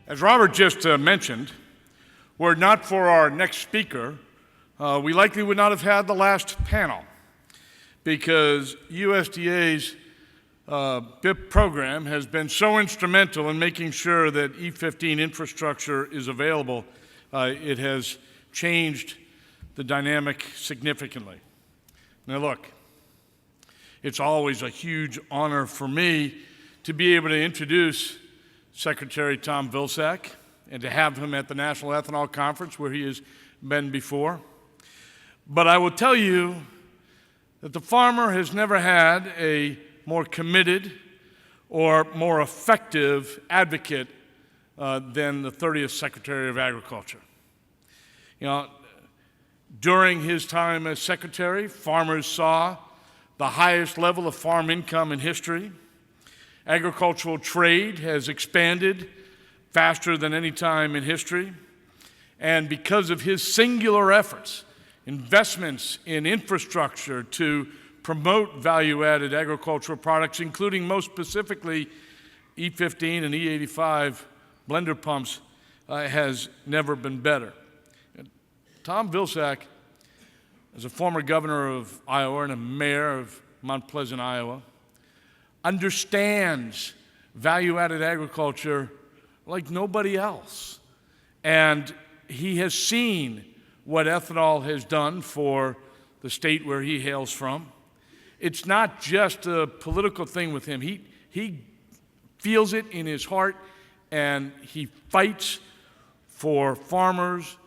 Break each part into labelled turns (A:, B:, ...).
A: As Robert just mentioned, were it not for our next speaker, we likely would not have had the last panel, because USDA's BIP program has been so instrumental in making sure that E15 infrastructure is available. It has changed the dynamic significantly. Now look, it's always a huge honor for me to be able to introduce Secretary Tom Vilsack and to have him at the National Ethanol Conference where he has been before. But I will tell you that the farmer has never had a more committed or more effective advocate than the 30th Secretary of Agriculture. You know, during his time as Secretary, farmers saw the highest level of farm income in history. Agricultural trade has expanded faster than any time in history. And because of his singular efforts, investments in infrastructure to promote value-added agricultural products, including most specifically E15 and E85 blender pumps, has never been better. Tom Vilsack, as a former governor of Iowa and a mayor of Mount Pleasant, Iowa, understands value-added agriculture like nobody else. And he has seen what ethanol has done for the state where he hails from. It's not just a political thing with him. He feels it in his heart, and he fights for farmers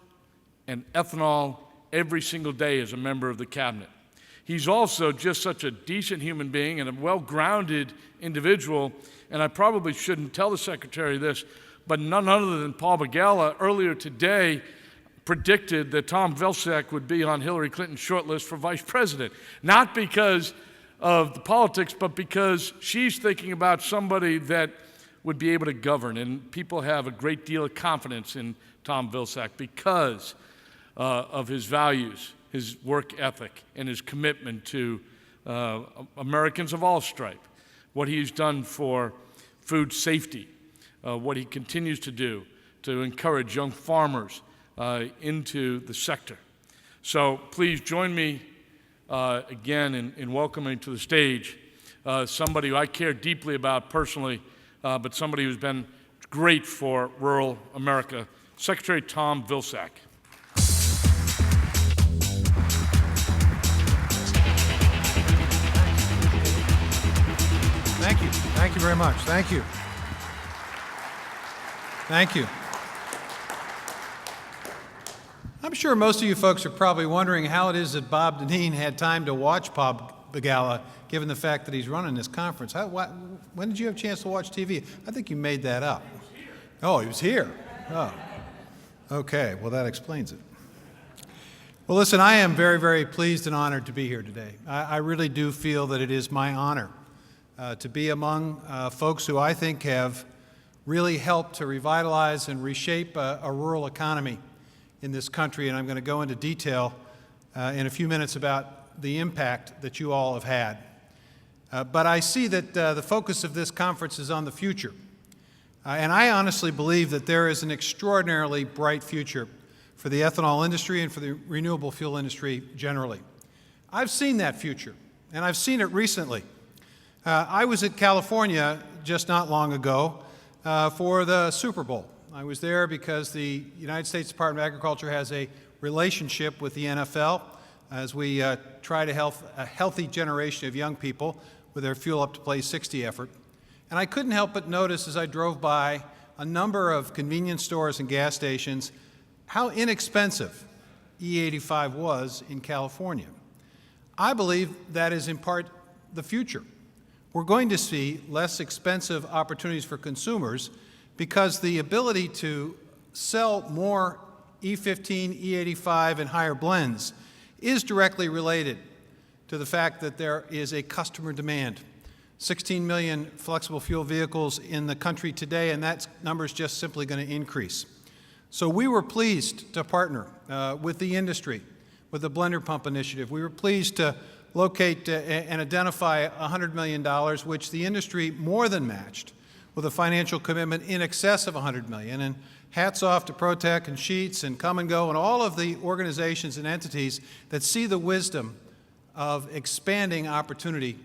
A: and ethanol every single day as a member of the cabinet. He's also just such a decent human being and a well-grounded individual, and I probably shouldn't tell the Secretary this, but none other than Paul Begala earlier today predicted that Tom Vilsack would be on Hillary Clinton's shortlist for vice president, not because of the politics, but because she's thinking about somebody that would be able to govern, and people have a great deal of confidence in Tom Vilsack because of his values, his work ethic, and his commitment to Americans of all stripe, what he's done for food safety, what he continues to do to encourage young farmers into the sector. So please join me again in welcoming to the stage somebody who I care deeply about personally, but somebody who's been great for rural America, Secretary Tom Vilsack.
B: Thank you. Thank you very much. Thank you. Thank you. I'm sure most of you folks are probably wondering how it is that Bob Dineen had time to watch Bob Begala, given the fact that he's running this conference. When did you have a chance to watch TV? I think you made that up. Oh, he was here. Oh. Okay, well, that explains it. Well, listen, I am very, very pleased and honored to be here today. I really do feel that it is my honor to be among folks who I think have really helped to revitalize and reshape a rural economy in this country, and I'm going to go into detail in a few minutes about the impact that you all have had. But I see that the focus of this conference is on the future, and I honestly believe that there is an extraordinarily bright future for the ethanol industry and for the renewable fuel industry generally. I've seen that future, and I've seen it recently. I was in California just not long ago for the Super Bowl. I was there because the United States Department of Agriculture has a relationship with the NFL as we try to help a healthy generation of young people with their Fuel Up to Play 60 effort. And I couldn't help but notice as I drove by a number of convenience stores and gas stations how inexpensive E85 was in California. I believe that is in part the future. We're going to see less expensive opportunities for consumers because the ability to sell more E15, E85, and higher blends is directly related to the fact that there is a customer demand. 16 million flexible fuel vehicles in the country today, and that number is just simply going to increase. So we were pleased to partner with the industry, with the blender pump initiative. We were pleased to locate and identify $100 million, which the industry more than matched with a financial commitment in excess of $100 million. And hats off to Protec and Sheets and Come and Go and all of the organizations and entities that see the wisdom of expanding opportunity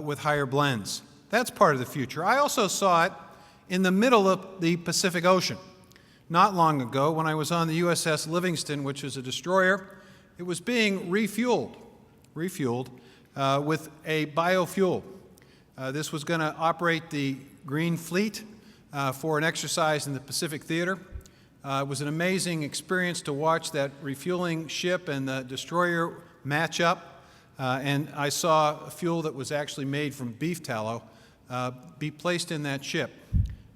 B: with higher blends. That's part of the future. I also saw it in the middle of the Pacific Ocean. Not long ago, when I was on the USS Livingston, which was a destroyer, it was being refueled with a biofuel. This was going to operate the Green Fleet for an exercise in the Pacific Theater. It was an amazing experience to watch that refueling ship and the destroyer match up. And I saw a fuel that was actually made from beef tallow be placed in that ship.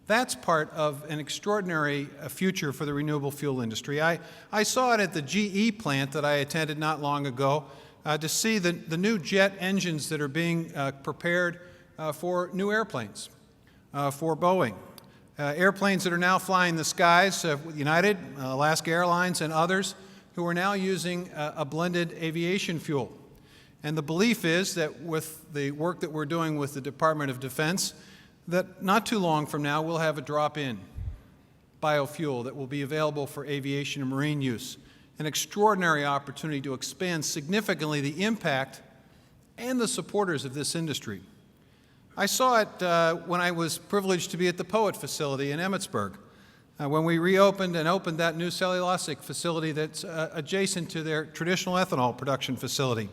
B: That's part of an extraordinary future for the renewable fuel industry. I saw it at the GE plant that I attended not long ago to see the new jet engines that are being prepared for new airplanes for Boeing. Airplanes that are now flying the skies with United, Alaska Airlines, and others who are now using a blended aviation fuel. And the belief is that with the work that we're doing with the Department of Defense, that not too long from now we'll have a drop-in biofuel that will be available for aviation and marine use. An extraordinary opportunity to expand significantly the impact and the supporters of this industry. I saw it when I was privileged to be at the POET facility in Emmitsburg, when we reopened and opened that new cellulosic facility that's adjacent to their traditional ethanol production facility.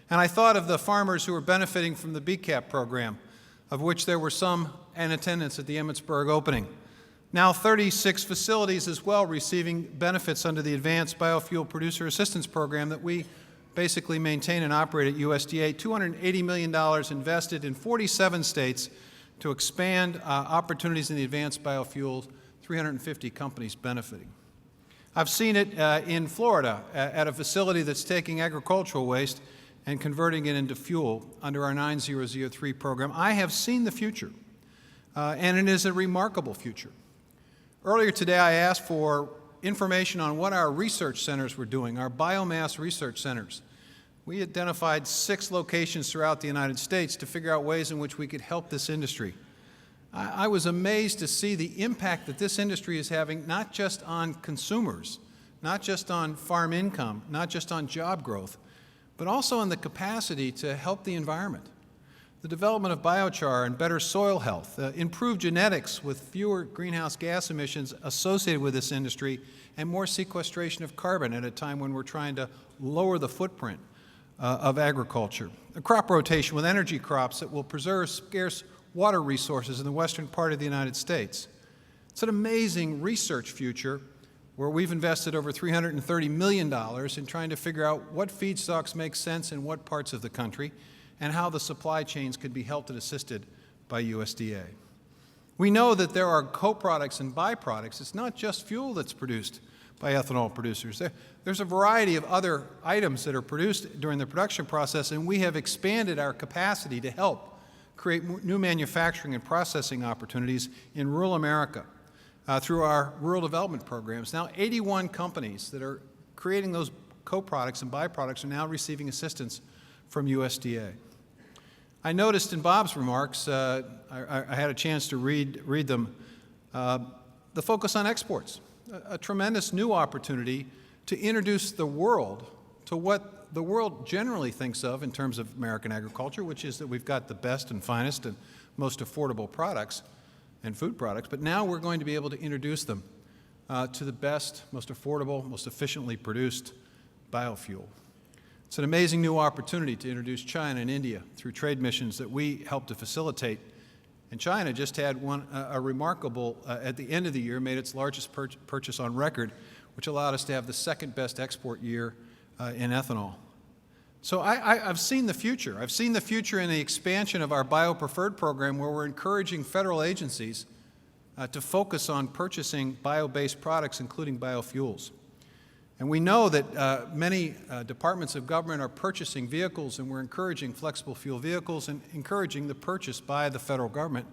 B: And I thought of the farmers who were benefiting from the BCAP program, of which there were some in attendance at the Emmitsburg opening. Now 36 facilities as well receiving benefits under the Advanced Biofuel Producer Assistance Program that we basically maintain and operate at USDA. $280 million invested in 47 states to expand opportunities in the advanced biofuels, 350 companies benefiting. I've seen it in Florida at a facility that's taking agricultural waste and converting it into fuel under our 9003 program. I have seen the future, and it is a remarkable future. Earlier today, I asked for information on what our research centers were doing, our biomass research centers. We identified 6 locations throughout the United States to figure out ways in which we could help this industry. I was amazed to see the impact that this industry is having, not just on consumers, not just on farm income, not just on job growth, but also on the capacity to help the environment. The development of biochar and better soil health, improved genetics with fewer greenhouse gas emissions associated with this industry, and more sequestration of carbon at a time when we're trying to lower the footprint of agriculture. A crop rotation with energy crops that will preserve scarce water resources in the western part of the United States. It's an amazing research future where we've invested over $330 million in trying to figure out what feedstocks make sense in what parts of the country and how the supply chains could be helped and assisted by USDA. We know that there are co-products and byproducts. It's not just fuel that's produced by ethanol producers. There's a variety of other items that are produced during the production process, and we have expanded our capacity to help create new manufacturing and processing opportunities in rural America. Through our rural development programs. Now 81 companies that are creating those co-products and byproducts are now receiving assistance from USDA. I noticed in Bob's remarks, I had a chance to read them, the focus on exports, a tremendous new opportunity to introduce the world to what the world generally thinks of in terms of American agriculture, which is that we've got the best and finest and most affordable products and food products, but now we're going to be able to introduce them to the best, most affordable, most efficiently produced biofuel. It's an amazing new opportunity to introduce China and India through trade missions that we help to facilitate. And China just had a remarkable, at the end of the year, made its largest purchase on record, which allowed us to have the second best export year in ethanol. So I've seen the future. I've seen the future in the expansion of our Bio-Preferred program, where we're encouraging federal agencies to focus on purchasing bio-based products, including biofuels. And we know that many departments of government are purchasing vehicles, and we're encouraging flexible fuel vehicles and encouraging the purchase by the federal government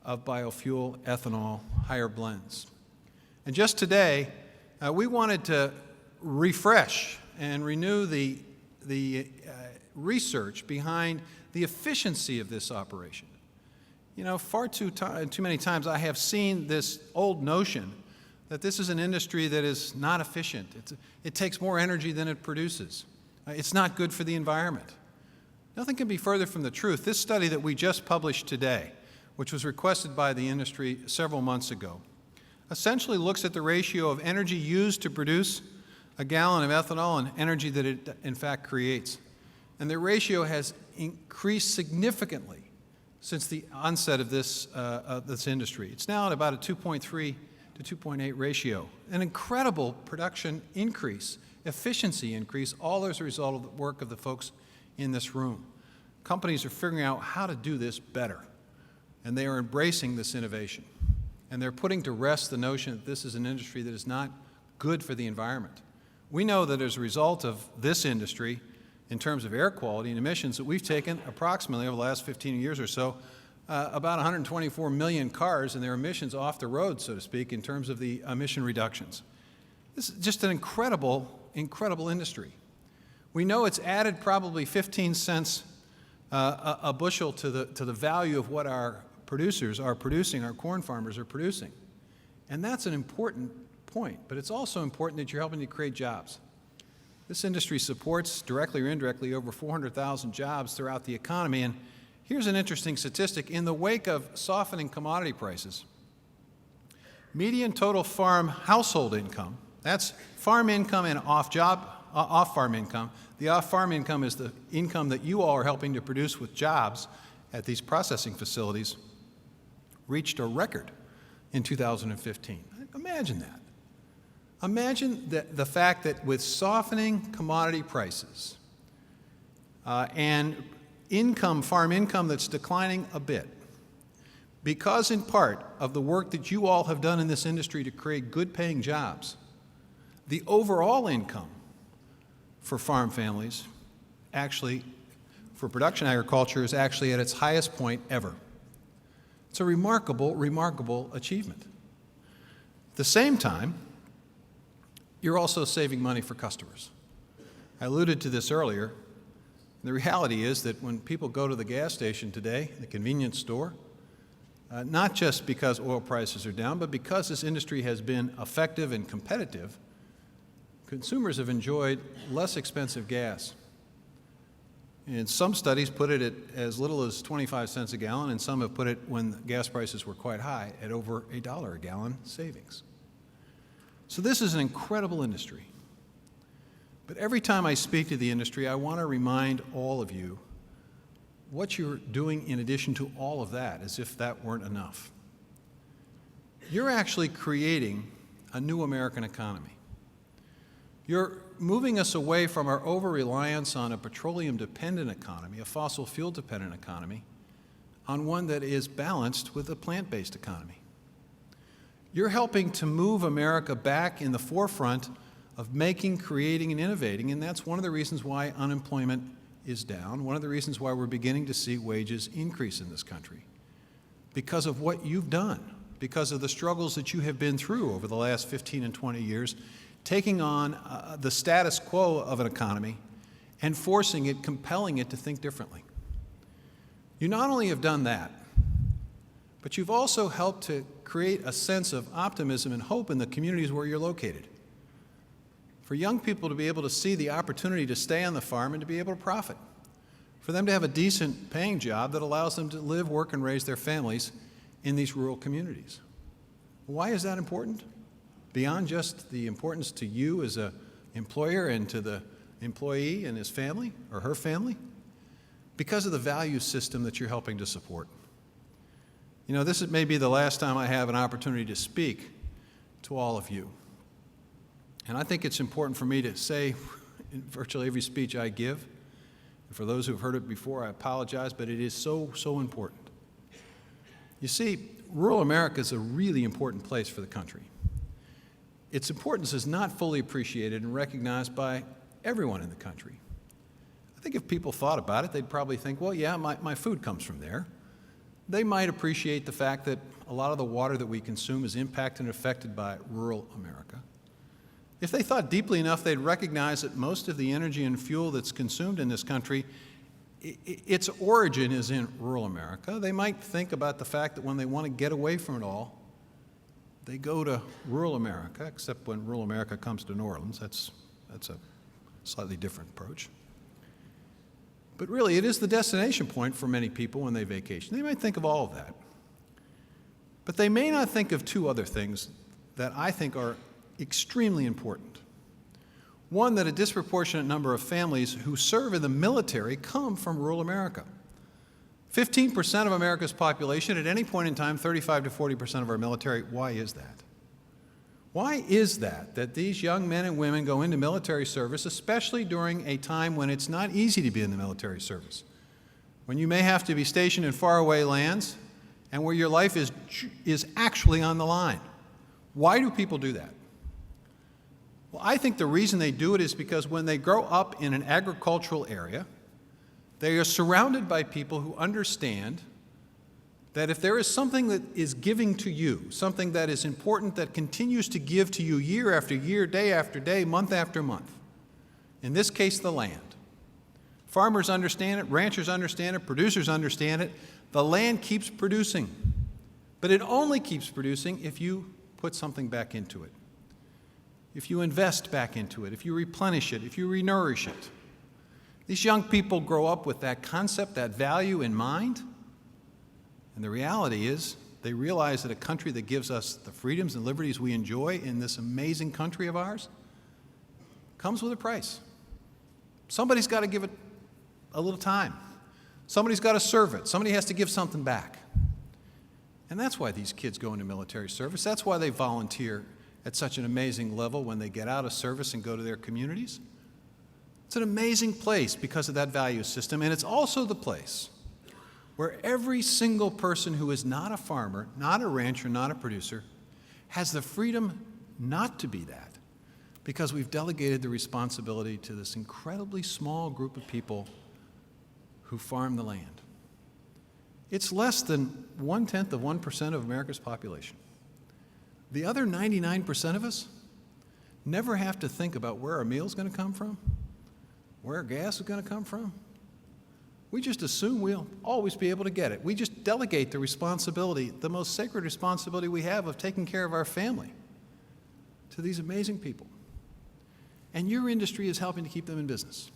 B: of biofuel, ethanol, higher blends. And just today, we wanted to refresh and renew the research behind the efficiency of this operation. You know, too many times I have seen this old notion that this is an industry that is not efficient. It takes more energy than it produces. It's not good for the environment. Nothing can be further from the truth. This study that we just published today, which was requested by the industry several months ago, essentially looks at the ratio of energy used to produce a gallon of ethanol and energy that it in fact creates. And the ratio has increased significantly since the onset of this industry. It's now at about a 2.3 to 2.8 ratio. An incredible production increase, efficiency increase, all as a result of the work of the folks in this room. Companies are figuring out how to do this better, and they are embracing this innovation. And they're putting to rest the notion that this is an industry that is not good for the environment. We know that as a result of this industry, in terms of air quality and emissions, that we've taken approximately over the last 15 years or so, about 124 million cars and their emissions off the road, so to speak, in terms of the emission reductions. This is just an incredible, incredible industry. We know it's added probably 15 cents a bushel to the value of what our producers are producing, our corn farmers are producing. And that's an important point, but it's also important that you're helping to create jobs. This industry supports, directly or indirectly, over 400,000 jobs throughout the economy. And here's an interesting statistic. In the wake of softening commodity prices, median total farm household income, that's farm income and off-farm income. The off-farm income is the income that you all are helping to produce with jobs at these processing facilities, reached a record in 2015. Imagine that. Imagine the fact that with softening commodity prices and income, farm income that's declining a bit, because in part of the work that you all have done in this industry to create good-paying jobs, the overall income for farm families, actually, for production agriculture, is actually at its highest point ever. It's a remarkable, remarkable achievement. At the same time, you're also saving money for customers. I alluded to this earlier. The reality is that when people go to the gas station today, the convenience store, not just because oil prices are down, but because this industry has been effective and competitive, consumers have enjoyed less expensive gas. And some studies put it at as little as 25 cents a gallon, and some have put it, when gas prices were quite high, at over $1 a gallon savings. So this is an incredible industry. But every time I speak to the industry, I want to remind all of you what you're doing in addition to all of that, as if that weren't enough. You're actually creating a new American economy. You're moving us away from our over-reliance on a petroleum-dependent economy, a fossil fuel-dependent economy, on one that is balanced with a plant-based economy. You're helping to move America back in the forefront of making, creating, and innovating, and that's one of the reasons why unemployment is down, one of the reasons why we're beginning to see wages increase in this country, because of what you've done, because of the struggles that you have been through over the last 15 and 20 years, taking on the status quo of an economy and forcing it, compelling it to think differently. You not only have done that, but you've also helped to create a sense of optimism and hope in the communities where you're located. For young people to be able to see the opportunity to stay on the farm and to be able to profit. For them to have a decent paying job that allows them to live, work, and raise their families in these rural communities. Why is that important? Beyond just the importance to you as an employer and to the employee and his family or her family, because of the value system that you're helping to support. You know, this may be the last time I have an opportunity to speak to all of you. And I think it's important for me to say in virtually every speech I give, and for those who've heard it before, I apologize, but it is so, so important. You see, rural America is a really important place for the country. Its importance is not fully appreciated and recognized by everyone in the country. I think if people thought about it, they'd probably think, well, yeah, my food comes from there. They might appreciate the fact that a lot of the water that we consume is impacted and affected by rural America. If they thought deeply enough, they'd recognize that most of the energy and fuel that's consumed in this country its origin is in rural America. They might think about the fact that when they want to get away from it all, they go to rural America, except when rural America comes to New Orleans. That's a slightly different approach. But really, it is the destination point for many people when they vacation. They might think of all of that. But they may not think of two other things that I think are extremely important. One, that a disproportionate number of families who serve in the military come from rural America. 15% of America's population, at any point in time, 35 to 40% of our military. Why is that? Why is that these young men and women go into military service, especially during a time when it's not easy to be in the military service? When you may have to be stationed in faraway lands and where your life is actually on the line. Why do people do that? Well, I think the reason they do it is because when they grow up in an agricultural area, they are surrounded by people who understand that if there is something that is giving to you, something that is important that continues to give to you year after year, day after day, month after month, in this case, the land. Farmers understand it, ranchers understand it, producers understand it. The land keeps producing, but it only keeps producing if you put something back into it, if you invest back into it, if you replenish it, if you renourish it. These young people grow up with that concept, that value in mind, and the reality is they realize that a country that gives us the freedoms and liberties we enjoy in this amazing country of ours comes with a price. Somebody's got to give it a little time. Somebody's got to serve it. Somebody has to give something back. And that's why these kids go into military service. That's why they volunteer at such an amazing level when they get out of service and go to their communities. It's an amazing place because of that value system, and it's also the place where every single person who is not a farmer, not a rancher, not a producer, has the freedom not to be that because we've delegated the responsibility to this incredibly small group of people who farm the land. It's less than 0.1% of America's population. The other 99% of us never have to think about where our meal's going to come from, where our gas is going to come from. We just assume we'll always be able to get it. We just delegate the responsibility, the most sacred responsibility we have of taking care of our family, to these amazing people. And your industry is helping to keep them in business.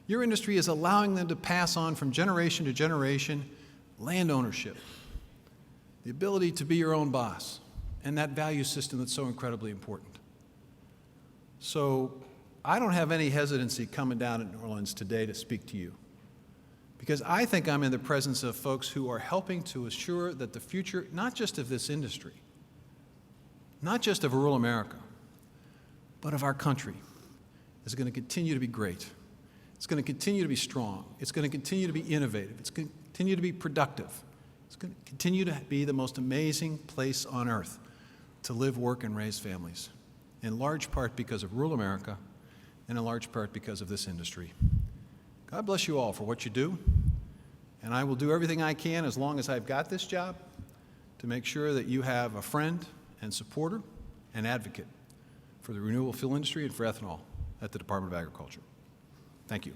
B: Your industry is allowing them to pass on from generation to generation land ownership, the ability to be your own boss, and that value system that's so incredibly important. So I don't have any hesitancy coming down to New Orleans today to speak to you, because I think I'm in the presence of folks who are helping to assure that the future, not just of this industry, not just of rural America, but of our country, is going to continue to be great. It's going to continue to be strong. It's going to continue to be innovative. It's going to continue to be productive. It's going to continue to be the most amazing place on earth to live, work, and raise families, in large part because of rural America and in large part because of this industry. God bless you all for what you do, and I will do everything I can as long as I've got this job to make sure that you have a friend and supporter and advocate for the renewable fuel industry and for ethanol at the Department of Agriculture. Thank you.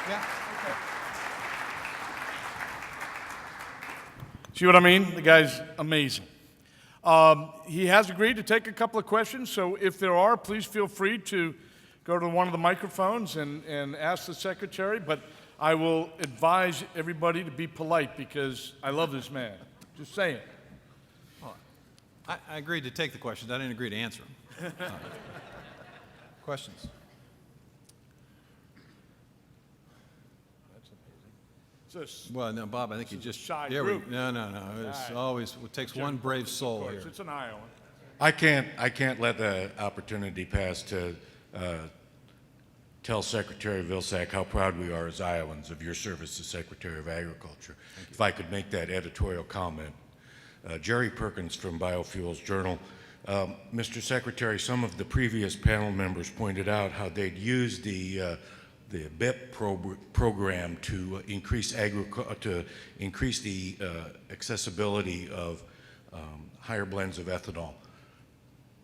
B: Yeah. Okay.
A: See what I mean? The guy's amazing. He has agreed to take a couple of questions, so if there are, please feel free to go to one of the microphones and ask the secretary, but I will advise everybody to be polite because I love this man. Just saying.
B: Well, I agreed to take the questions. I didn't agree to answer them. Questions? Well, no, Bob, I think you just
A: shy
B: yeah,
A: group.
B: No. It's always it takes one brave soul here.
A: It's an Iowan.
C: I can't let the opportunity pass to tell Secretary Vilsack how proud we are as Iowans of your service as Secretary of Agriculture. If I could make that editorial comment. Jerry Perkins from Biofuels Journal. Mr. Secretary, some of the previous panel members pointed out how they'd used the BIP program to increase the accessibility of higher blends of ethanol.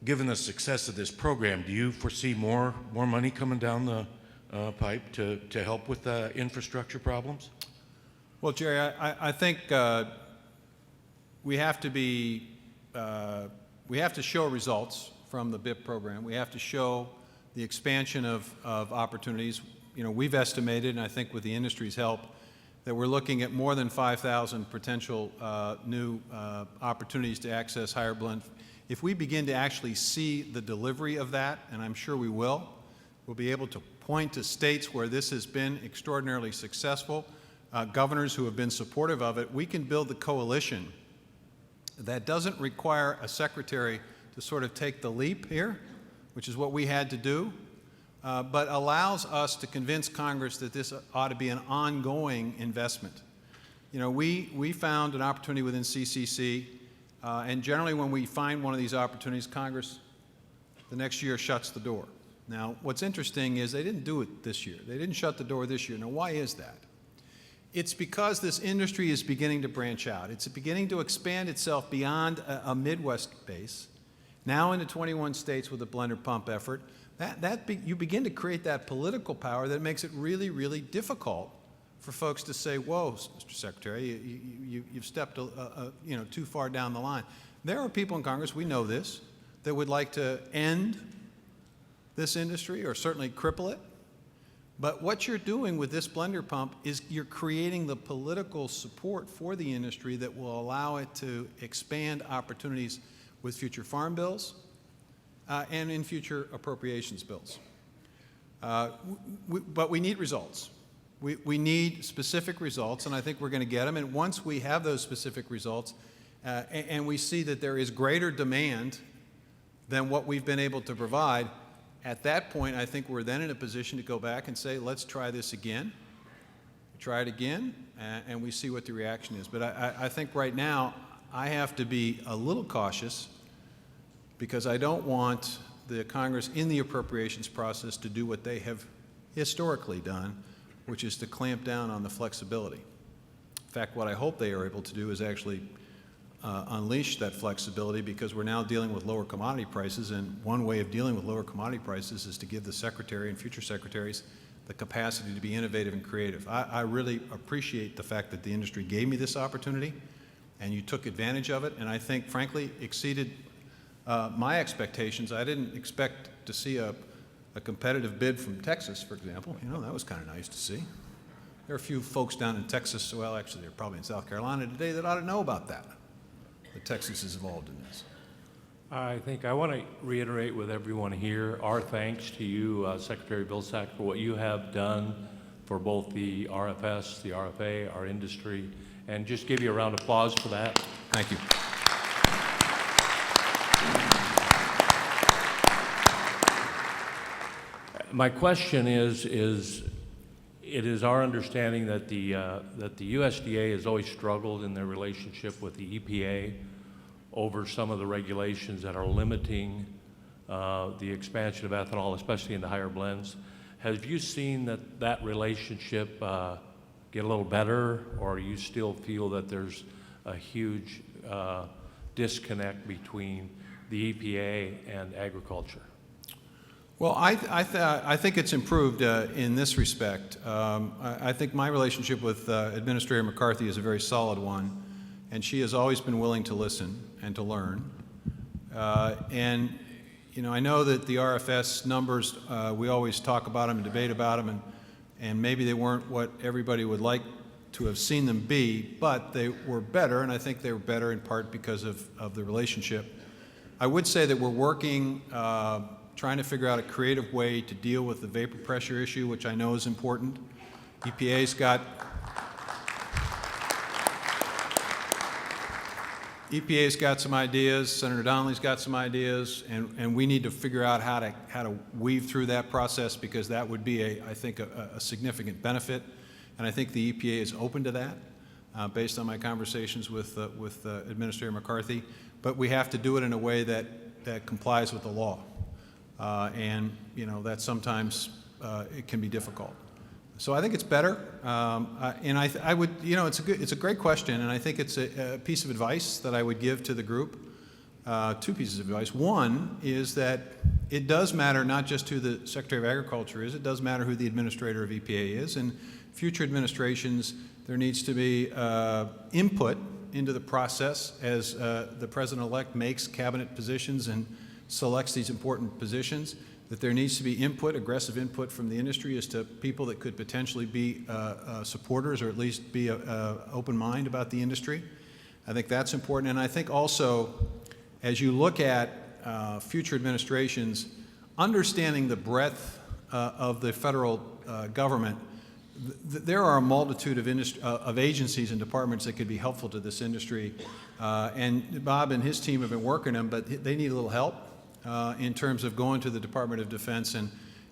C: Given the success of this program, do you foresee more money coming down the pipe to help with the infrastructure problems?
B: Well, Jerry, I think we have to show results from the BIP program. We have to show the expansion of opportunities. You know, we've estimated, and I think with the industry's help, that we're looking at more than 5,000 potential new opportunities to access higher blend. If we begin to actually see the delivery of that, and I'm sure we will, we'll be able to point to states where this has been extraordinarily successful, governors who have been supportive of it. We can build the coalition that doesn't require a secretary to sort of take the leap here, which is what we had to do, but allows us to convince Congress that this ought to be an ongoing investment. You know, we found an opportunity within CCC, and generally when we find one of these opportunities, Congress the next year shuts the door. Now, what's interesting is they didn't do it this year. They didn't shut the door this year. Now, why is that? It's because this industry is beginning to branch out. It's beginning to expand itself beyond a Midwest base, now into 21 states with a blender pump effort. You begin to create that political power that makes it really, really difficult for folks to say, whoa, Mr. Secretary, you've stepped too far down the line. There are people in Congress, we know this, that would like to end this industry or certainly cripple it. But what you're doing with this blender pump is you're creating the political support for the industry that will allow it to expand opportunities with future farm bills and in future appropriations bills. But we need results. We need specific results, and I think we're going to get them. And once we have those specific results and we see that there is greater demand than what we've been able to provide, at that point, I think we're then in a position to go back and say, let's try this again. Try it again, and we see what the reaction is. But I think right now, I have to be a little cautious because I don't want the Congress in the appropriations process to do what they have historically done, which is to clamp down on the flexibility. In fact, what I hope they are able to do is actually unleash that flexibility, because we're now dealing with lower commodity prices, and one way of dealing with lower commodity prices is to give the Secretary and future Secretaries the capacity to be innovative and creative. I really appreciate the fact that the industry gave me this opportunity and you took advantage of it, and I think, frankly, exceeded my expectations. I didn't expect to see a competitive bid from Texas, for example. You know, that was kind of nice to see. There are a few folks down in Texas, well, actually, they're probably in South Carolina today, that ought to know about that. Texas is involved in this.
D: I think I want to reiterate with everyone here our thanks to you, Secretary Vilsack, for what you have done for both the RFS, the RFA, our industry, and just give you a round of applause for that.
B: Thank you.
D: My question is it is our understanding that the USDA has always struggled in their relationship with the EPA over some of the regulations that are limiting the expansion of ethanol, especially into higher blends. Have you seen that relationship get a little better, or you still feel that there's a huge disconnect between the EPA and agriculture?
B: Well, I think it's improved in this respect. I think my relationship with Administrator McCarthy is a very solid one, and she has always been willing to listen and to learn. And you know, I know that the RFS numbers, we always talk about them and debate about them, and maybe they weren't what everybody would like to have seen them be, but they were better, and I think they were better in part because of the relationship. I would say that we're working trying to figure out a creative way to deal with the vapor pressure issue, which I know is important. EPA's got some ideas, Senator Donnelly's got some ideas, and we need to figure out how to weave through that process, because that would be, I think, a significant benefit. And I think the EPA is open to that, based on my conversations with Administrator McCarthy. But we have to do it in a way that complies with the law. And you know, that sometimes it can be difficult. So I think it's better, and I would, it's a great question, and I think it's a piece of advice that I would give to the group. Two pieces of advice. One is that it does matter not just who the Secretary of Agriculture is, it does matter who the administrator of EPA is, and future administrations, there needs to be input into the process as the President-elect makes cabinet positions and selects these important positions, that there needs to be input, aggressive input from the industry as to people that could potentially be supporters or at least be open mind about the industry. I think that's important. And I think also, as you look at future administrations, understanding the breadth of the federal government, there are a multitude of agencies and departments that could be helpful to this industry. And Bob and his team have been working them, but they need a little help in terms of going to the Department of Defense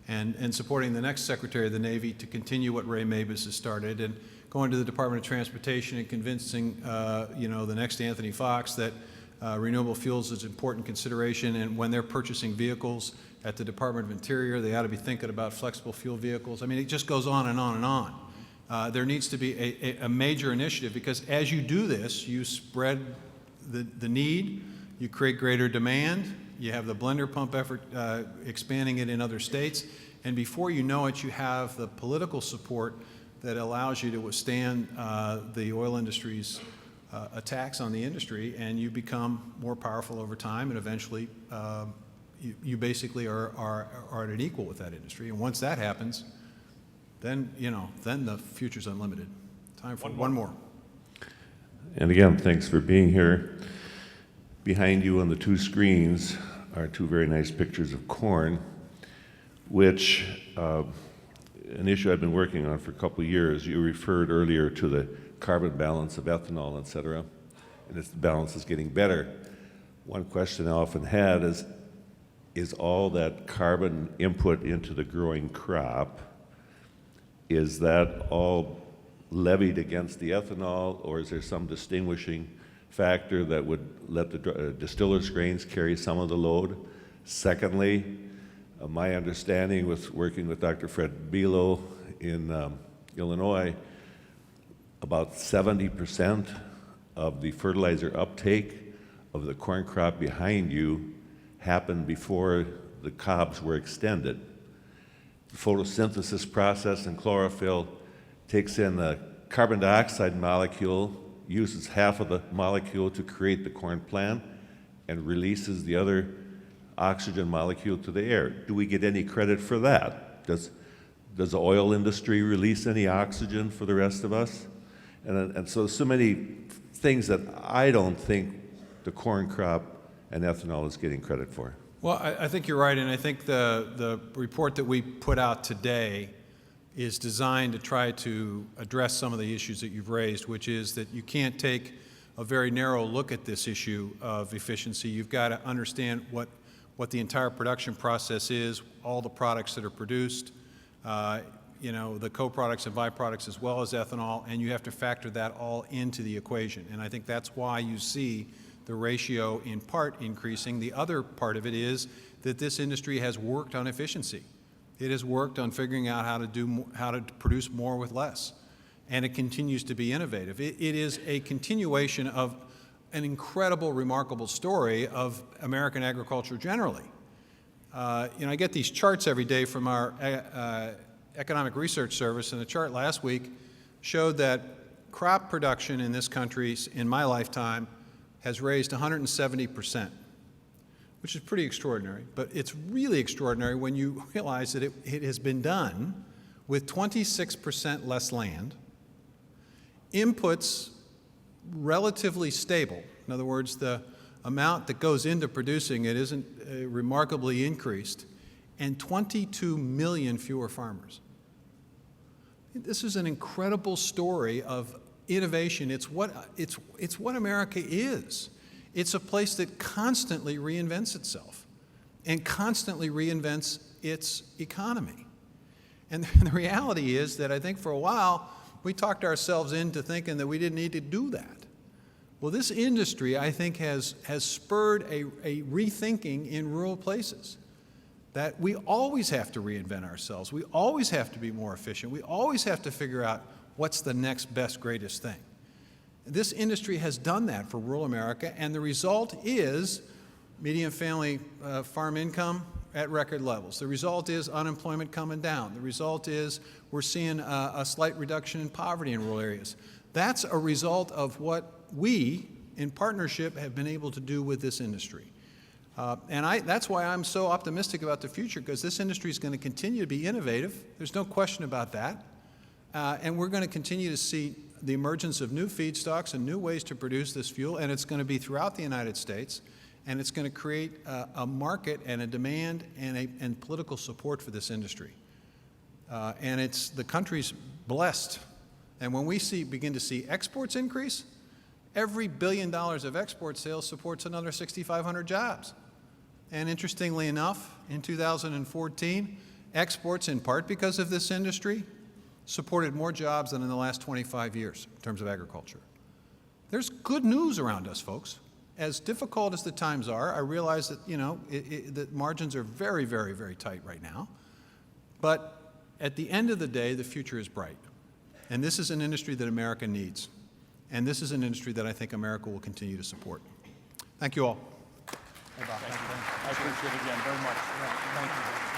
B: and supporting the next Secretary of the Navy to continue what Ray Mabus has started, and going to the Department of Transportation and convincing the next Anthony Fox that renewable fuels is an important consideration, and when they're purchasing vehicles at the Department of Interior, they ought to be thinking about flexible fuel vehicles. I mean, it just goes on and on and on. There needs to be a major initiative, because as you do this, you spread the need, you create greater demand, you have the blender pump effort expanding it in other states, and before you know it, you have the political support that allows you to withstand the oil industry's attacks on the industry, and you become more powerful over time, and eventually you basically are at an equal with that industry. And once that happens, then the future's unlimited. Time for one more.
E: And again, thanks for being here. Behind you on the two screens are two very nice pictures of corn, which an issue I've been working on for a couple of years. You referred earlier to the carbon balance of ethanol, et cetera, and its balance is getting better. One question I often had is all that carbon input into the growing crop, is that all levied against the ethanol, or is there some distinguishing factor that would let the distillers' grains carry some of the load? Secondly, my understanding with working with Dr. Fred Bilo in Illinois, about 70% of the fertilizer uptake of the corn crop behind you happened before the cobs were extended. The photosynthesis process in chlorophyll takes in the carbon dioxide molecule, uses half of the molecule to create the corn plant, and releases the other oxygen molecule to the air. Do we get any credit for that? Does the oil industry release any oxygen for the rest of us? And so many things that I don't think the corn crop and ethanol is getting credit for.
B: Well, I think you're right, and I think the report that we put out today is designed to try to address some of the issues that you've raised, which is that you can't take a very narrow look at this issue of efficiency. You've got to understand what the entire production process is, all the products that are produced, the co-products and byproducts as well as ethanol, and you have to factor that all into the equation. And I think that's why you see the ratio in part increasing. The other part of it is that this industry has worked on efficiency. It has worked on figuring out how to produce more with less, and it continues to be innovative. It is a continuation of an incredible, remarkable story of American agriculture generally. I get these charts every day from our Economic Research Service, and the chart last week showed that crop production in this country in my lifetime has raised 170%, which is pretty extraordinary. But it's really extraordinary when you realize that it has been done with 26% less land, inputs relatively stable. In other words, the amount that goes into producing it isn't remarkably increased, and 22 million fewer farmers. This is an incredible story of innovation. It's what America is. It's a place that constantly reinvents itself and constantly reinvents its economy. And the reality is that I think for a while we talked ourselves into thinking that we didn't need to do that. Well, this industry, I think, has spurred a rethinking in rural places. that we always have to reinvent ourselves. We always have to be more efficient. We always have to figure out what's the next best, greatest thing. This industry has done that for rural America, and the result is median family farm income at record levels. The result is unemployment coming down. The result is we're seeing a slight reduction in poverty in rural areas. That's a result of what we, in partnership, have been able to do with this industry. That's why I'm so optimistic about the future, because this industry is going to continue to be innovative. There's no question about that. And we're going to continue to see the emergence of new feedstocks and new ways to produce this fuel, and it's going to be throughout the United States, and it's going to create a market and a demand and political support for this industry. And the country's blessed. And when we begin to see exports increase, every $1 billion of export sales supports another 6,500 jobs. And interestingly enough, in 2014, exports, in part because of this industry, supported more jobs than in the last 25 years in terms of agriculture. There's good news around us, folks. As difficult as the times are, I realize that, the margins are very, very, very tight right now. But at the end of the day, the future is bright. And this is an industry that America needs. And this is an industry that I think America will continue to support. Thank you all.
A: I appreciate it again very much. Thank you.